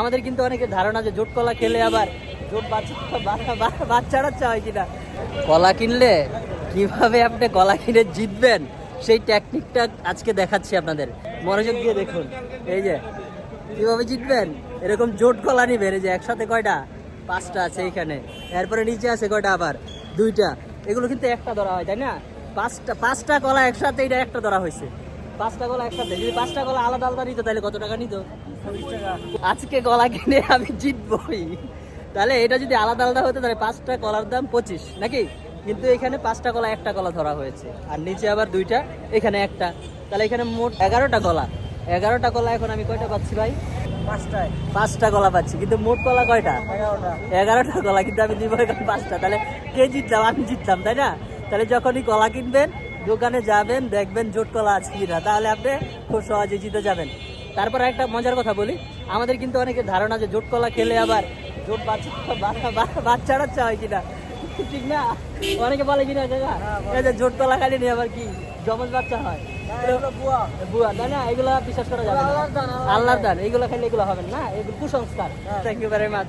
আমাদের কিন্তু অনেকের ধারণা যে জোট কলা খেলে আবার জোট বাচ্চারা হয় কিনা। কলা কিনলে কিভাবে আপনি কলা কিনে জিতবেন সেই টেকনিকটা আজকে দেখাচ্ছি আপনাদের, মনোযোগ দিয়ে দেখুন। এই যে কিভাবে জিতবেন, এরকম জোট কলা নিবেন। এই যে একসাথে কয়টা, 5টা আছে এইখানে, এরপরে নিচে আছে কয়টা, আবার 2টা। এগুলো কিন্তু একটা ধরা হয়, তাই না? 5টা কলা একসাথে, এটা একটা ধরা হয়েছে। 5টা কলা একসাথে, যদি 5টা কলা আলাদা আলাদা নিত তাহলে কত টাকা নিত? 40 টাকা। আজকে কলা কিনে আমি জিতবই। তাহলে এটা যদি আলাদা আলাদা হতো তাহলে 5টা কলার দাম 25, নাকি? কিন্তু এখানে 5টা কলা একটা কলা ধরা হয়েছে, আর নিচে আবার 2টা, এখানে একটা। তাহলে এখানে মোট 11টা কলা। 11টা কলা এখন আমি কয়টা পাচ্ছি ভাই? 5টা কলা পাচ্ছি, কিন্তু মোট কলা কয়টা? 11টা কলা, কিন্তু আমি দিব এখন 5টা। তাহলে কে জিতলাম? আমি জিতলাম, তাই না? তাহলে যখনই কলা কিনবেন দোকানে যাবেন, দেখবেন জোট কলা আছে কিনা, তাহলে আপনি খুব সহজে জিতে যাবেন। তারপর একটা মজার কথা বলি, আমাদের কিন্তু অনেকের ধারণা যে জোট কলা খেলে আবার জোট বাচ্চারা হয় কিনা, ঠিক না? অনেকে বলে কিনা কাকা, এই যে জোট কলা খালি নিয়ে আবার কি জমজ বাচ্চা হয়, বুয়া, তাই না? এগুলো বিশ্বাস করা যাবে না, আল্লাহর দান। এগুলো খাইলে এগুলো হবে না, এগুলো কুসংস্কার। Thank you very much.